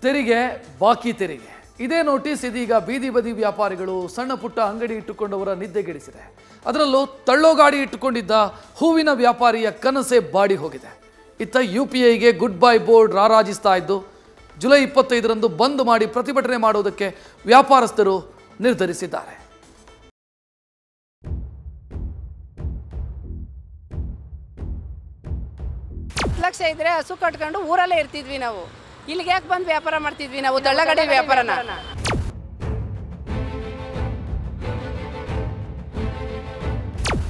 ತೆರಿಗೆ ಬಾಕಿ ತೆರಿಗೆ ಇದೇ ನೋಟಿಸ್ ಇದೀಗ ಬೀದಿ ಬದಿ ವ್ಯಾಪಾರಿಗಳು ಸಣ್ಣ ಪುಟ್ಟ ಅಂಗಡಿ ಇಟ್ಟುಕೊಂಡವರ ನಿದ್ದೆಗೆಡಿಸಿದೆ. ಅದರಲ್ಲೂ ತಳ್ಳೋಗಾಡಿ ಇಟ್ಟುಕೊಂಡಿದ್ದ ಹೂವಿನ ವ್ಯಾಪಾರಿಯ ಕನಸೇ ಬಾಡಿ ಹೋಗಿದೆ. ಇತ್ತ UPIಗೆ ಗುಡ್ ಬೈ ಬೋರ್ಡ್ ರಾರಾಜಿಸ್ತಾ ಇದ್ದು ಜುಲೈ 25ರಂದು ಬಂದ್ ಮಾಡಿ ಪ್ರತಿಭಟನೆ ಮಾಡುವುದಕ್ಕೆ ವ್ಯಾಪಾರಸ್ಥರು ನಿರ್ಧರಿಸಿದ್ದಾರೆ. ಲಕ್ಷ ಇದ್ರೆ ಹಸು ಕಟ್ಕೊಂಡು ಊರಲ್ಲೇ ಇರ್ತಿದ್ವಿ ನಾವು. ಇಲ್ಲಿಗೆ ಯಾಕೆ ಬಂದು ವ್ಯಾಪಾರ ಮಾಡ್ತಿದ್ವಿ ನಾವು ತಳ್ಳಗಡೆ ವ್ಯಾಪಾರನ?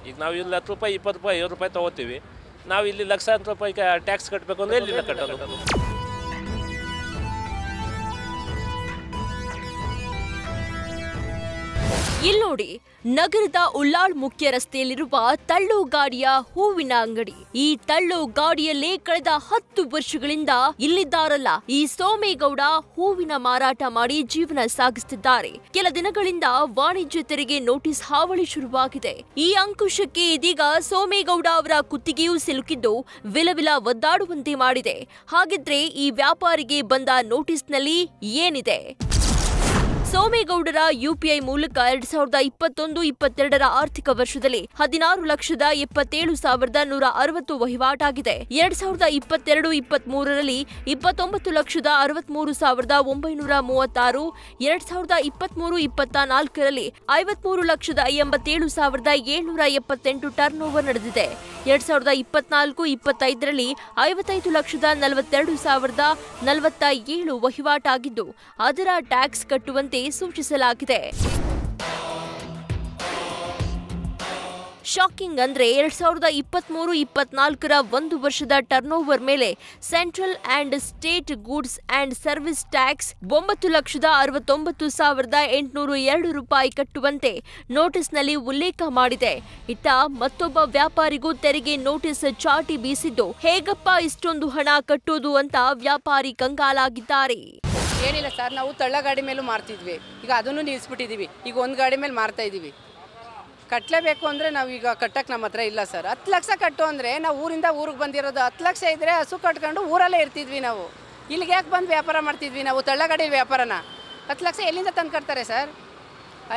ಈಗ ನಾವು ಇಲ್ಲಿ 10 ರೂಪಾಯಿ 20 ರೂಪಾಯಿ 50 ರೂಪಾಯಿ ತೊಗೋತೀವಿ. ನಾವು ಇಲ್ಲಿ ಲಕ್ಷಾಂತರ ರೂಪಾಯಿ ಟ್ಯಾಕ್ಸ್ ಕಟ್ಟಬೇಕು ಅಂದರೆ ಎಲ್ಲಿಂದ ಕಟ್ಟೋದು? ಇಲ್ಲಿ ನೋಡಿ, ನಗರದ ಉಳ್ಳಾಳ್ ಮುಖ್ಯ ರಸ್ತೆಯಲ್ಲಿರುವ ತಳ್ಳು ಗಾಡಿಯ ಹೂವಿನ ಅಂಗಡಿ. ಈ ತಳ್ಳು ಗಾಡಿಯಲ್ಲೇ ಕಳೆದ 10 ವರ್ಷಗಳಿಂದ ಇಲ್ಲಿದ್ದಾರಲ್ಲ ಈ ಸೋಮೇಗೌಡ ಹೂವಿನ ಮಾರಾಟ ಮಾಡಿ ಜೀವನ ಸಾಗಿಸುತ್ತಿದ್ದಾರೆ. ಕೆಲ ದಿನಗಳಿಂದ ವಾಣಿಜ್ಯ ತೆರಿಗೆ ನೋಟಿಸ್ ಹಾವಳಿ ಶುರುವಾಗಿದೆ. ಈ ಅಂಕುಶಕ್ಕೆ ಇದೀಗ ಸೋಮೇಗೌಡ ಅವರ ಕುತ್ತಿಗೆಯೂ ಸಿಲುಕಿದ್ದು ವಿಲವಿಲ ಒದ್ದಾಡುವಂತೆ ಮಾಡಿದೆ. ಹಾಗಿದ್ರೆ ಈ ವ್ಯಾಪಾರಿಗೆ ಬಂದ ನೋಟಿಸ್ನಲ್ಲಿ ಏನಿದೆ? ಸೋಮೇಗೌಡರ UPI ಮೂಲಕ 2021-22ರ ಆರ್ಥಿಕ ವರ್ಷದಲ್ಲಿ 16,77,160 ವಹಿವಾಟಾಗಿದೆ. 2022-23ರಲ್ಲಿ 29,63,936, 2023-24ರಲ್ಲಿ 53,87,778 ಟರ್ನ್ ಓವರ್ ನಡೆದಿದೆ. 2024-25ರಲ್ಲಿ 55,42,047 ವಹಿವಾಟಾಗಿದ್ದು ಅದರ ಟ್ಯಾಕ್ಸ್ ಕಟ್ಟುವಂತೆ ಸೂಚಿಸಲಾಗಿದೆ. ಶಾಕಿಂಗ್ ಅಂದ್ರೆ 2023-24ರ 1 ವರ್ಷದ ಟರ್ನ್ ಓವರ್ ಮೇಲೆ central and state goods and service tax 9,69,802 ರೂಪಾಯಿ ಕಟ್ಟುವಂತೆ ನೋಟಿಸ್ನಲ್ಲಿ ಉಲ್ಲೇಖ ಮಾಡಿದೆ. ಇತ್ತ ಮತ್ತೊಬ್ಬ ವ್ಯಾಪಾರಿಗೂ ತೆರಿಗೆ ನೋಟಿಸ್ ಚಾಟಿ ಬೀಸಿದ್ದು ಹೇಗಪ್ಪ ಇಷ್ಟೊಂದು ಹಣ ಕಟ್ಟೋದು ಅಂತ ವ್ಯಾಪಾರಿ ಕಂಗಾಲಾಗಿದ್ದಾರೆ. ಏನಿಲ್ಲ ಸರ್, ನಾವು ತಳ್ಳಗಾಡಿ ಮೇಲೂ ಮಾರ್ತಿದ್ವಿ. ಈಗ ಅದನ್ನು ನಿಲ್ಲಿಸ್ಬಿಟ್ಟಿದ್ದೀವಿ. ಈಗ ಒಂದು ಗಾಡಿ ಮೇಲೆ ಮಾರ್ತಾ ಇದ್ದೀವಿ. ಕಟ್ಟಲೇಬೇಕು ಅಂದರೆ ನಾವು ಈಗ ಕಟ್ಟಕ್ಕೆ ನಮ್ಮ ಹತ್ರ ಇಲ್ಲ ಸರ್. 10 ಲಕ್ಷ ಕಟ್ಟು ಅಂದರೆ ನಾವು ಊರಿಂದ ಊರಿಗೆ ಬಂದಿರೋದು. 10 ಲಕ್ಷ ಇದ್ದರೆ ಹಸು ಕಟ್ಕೊಂಡು ಊರಲ್ಲೇ ಇರ್ತಿದ್ವಿ ನಾವು. ಇಲ್ಲಿಗೆ ಯಾಕೆ ಬಂದು ವ್ಯಾಪಾರ ಮಾಡ್ತಿದ್ವಿ ನಾವು ತಳ್ಳಗಾಡಿ ವ್ಯಾಪಾರನ? 10 ಲಕ್ಷ ಎಲ್ಲಿಂದ ತಂದು ಕಟ್ತಾರೆ ಸರ್?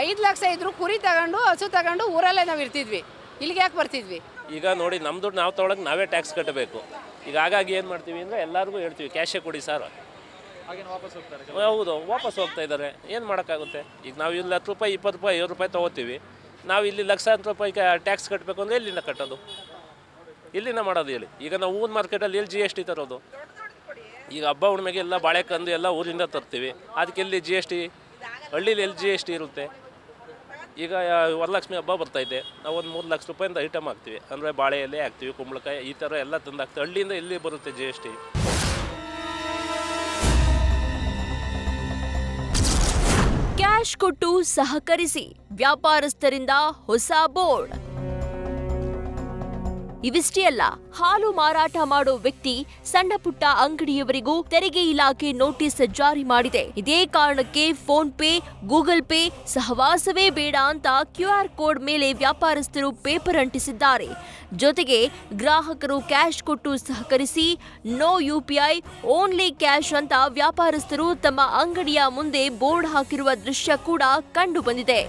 5 ಲಕ್ಷ ಇದ್ದರೂ ಕುರಿ ತಗೊಂಡು ಹಸು ತಗೊಂಡು ಊರಲ್ಲೇ ನಾವು ಇರ್ತಿದ್ವಿ. ಇಲ್ಲಿಗೆ ಯಾಕೆ ಬರ್ತಿದ್ವಿ? ಈಗ ನೋಡಿ, ನಮ್ಮ ದುಡ್ಡು ನಾವು ತೊಗೊಳಕ್ಕೆ ನಾವೇ ಟ್ಯಾಕ್ಸ್ ಕಟ್ಟಬೇಕು. ಈಗ ಹಾಗಾಗಿ ಏನು ಮಾಡ್ತೀವಿ ಅಂದರೆ ಎಲ್ಲರಿಗೂ ಹೇಳ್ತೀವಿ ಕ್ಯಾಶೇ ಕೊಡಿ ಸರ್. ಹೌದು, ವಾಪಸ್ ಹೋಗ್ತಾ ಇದ್ದಾರೆ. ಏನು ಮಾಡೋಕ್ಕಾಗುತ್ತೆ? ಈಗ ನಾವು ಇಲ್ಲಿ 10 ರೂಪಾಯಿ 20 ರೂಪಾಯಿ 50 ರೂಪಾಯಿ ತೊಗೋತೀವಿ. ನಾವು ಇಲ್ಲಿ ಲಕ್ಷಾಂತರ ರೂಪಾಯಿ ಟ್ಯಾಕ್ಸ್ ಕಟ್ಟಬೇಕು ಅಂದರೆ ಎಲ್ಲಿಂದ ಕಟ್ಟೋದು? ಎಲ್ಲಿಂದ ಮಾಡೋದು ಹೇಳಿ? ಈಗ ನಾವು ಊರ ಮಾರ್ಕೆಟಲ್ಲಿ ಎಲ್ಲಿ GST ತರೋದು? ಈಗ ಹಬ್ಬ ಹುಣ್ಣಿಮೆಗೆ ಎಲ್ಲ ಬಾಳೆಕಂದು ಎಲ್ಲ ಊರಿಂದ ತರ್ತೀವಿ. ಅದಕ್ಕೆ ಎಲ್ಲಿ GST? ಹಳ್ಳೀಲಿ ಎಲ್ಲಿ GST ಇರುತ್ತೆ? ಈಗ ವರಲಕ್ಷ್ಮಿ ಹಬ್ಬ ಬರ್ತೈತೆ, ನಾವು ಒಂದು 3 ಲಕ್ಷ ರೂಪಾಯಿಂದ ಐಟಮ್ ಹಾಕ್ತೀವಿ. ಅಂದರೆ ಬಾಳೆ ಎಲೆ ಹಾಕ್ತೀವಿ, ಕುಂಬಳಕಾಯಿ ಈ ಥರ ಎಲ್ಲ ತಂದು ಹಾಕ್ತೀವಿ. ಹಳ್ಳಿಯಿಂದ ಎಲ್ಲಿ ಬರುತ್ತೆ GST? ಕ್ಯಾಶ್ ಕೊಟ್ಟು ಸಹಕರಿಸಿ, ವ್ಯಾಪಾರಸ್ಥರಿಂದ ಹೊಸ ಬೋರ್ಡ್. ಇವಿಷ್ಟೇ ಅಲ್ಲ, ಹಾಲು ಮಾರಾಟ ಮಾಡೋ ವ್ಯಕ್ತಿ ಸಣ್ಣ ಪುಟ್ಟ ಅಂಗಡಿಯವರಿಗೂ ತೆರಿಗೆ ಇಲಾಖೆ ನೋಟಿಸ್ ಜಾರಿ ಮಾಡಿದೆ. ಇದೇ ಕಾರಣಕ್ಕೆ ಫೋನ್ ಪೇ, ಗೂಗಲ್ ಪೇ ಸಹವಾಸವೇ ಬೇಡ ಅಂತ QR ಕೋಡ್ ಮೇಲೆ ವ್ಯಾಪಾರಸ್ಥರು ಪೇಪರ್ ಅಂಟಿಸಿದ್ದಾರೆ. ಜೊತೆಗೆ ಗ್ರಾಹಕರು ಕ್ಯಾಶ್ ಕೊಟ್ಟು ಸಹಕರಿಸಿ, ನೋ UPI ಓನ್ಲಿ ಕ್ಯಾಶ್ ಅಂತ ವ್ಯಾಪಾರಸ್ಥರು ತಮ್ಮ ಅಂಗಡಿಯ ಮುಂದೆ ಬೋರ್ಡ್ ಹಾಕಿರುವ ದೃಶ್ಯ ಕೂಡ ಕಂಡು ಬಂದಿದೆ.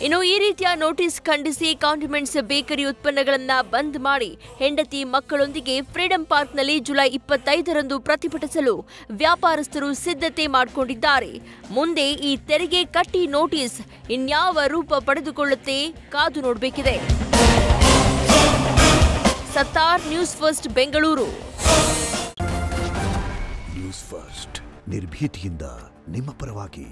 ಇನ್ನು ಈ ರೀತಿಯ ನೋಟಿಸ್ ಖಂಡಿಸಿ ಕಾಂಡಿಮೆಂಟ್ಸ್ ಬೇಕರಿ ಉತ್ಪನ್ನಗಳನ್ನು ಬಂದ್ ಮಾಡಿ ಹೆಂಡತಿ ಮಕ್ಕಳೊಂದಿಗೆ ಫ್ರೀಡಂ ಪಾರ್ಕ್ನಲ್ಲಿ ಜುಲೈ 25ರಂದು ಪ್ರತಿಭಟಿಸಲು ವ್ಯಾಪಾರಸ್ಥರು ಸಿದ್ಧತೆ ಮಾಡಿಕೊಂಡಿದ್ದಾರೆ. ಮುಂದೆ ಈ ತೆರಿಗೆ ಕಟ್ಟಿ ನೋಟಿಸ್ ಇನ್ಯಾವ ರೂಪ ಪಡೆದುಕೊಳ್ಳುತ್ತೆ ಕಾದು ನೋಡಬೇಕಿದೆ. Sattar, news first, Bengaluru. News first ನಿರ್ಭೀತಿಯಿಂದ ನಿಮ್ಮ ಪರವಾಗಿ.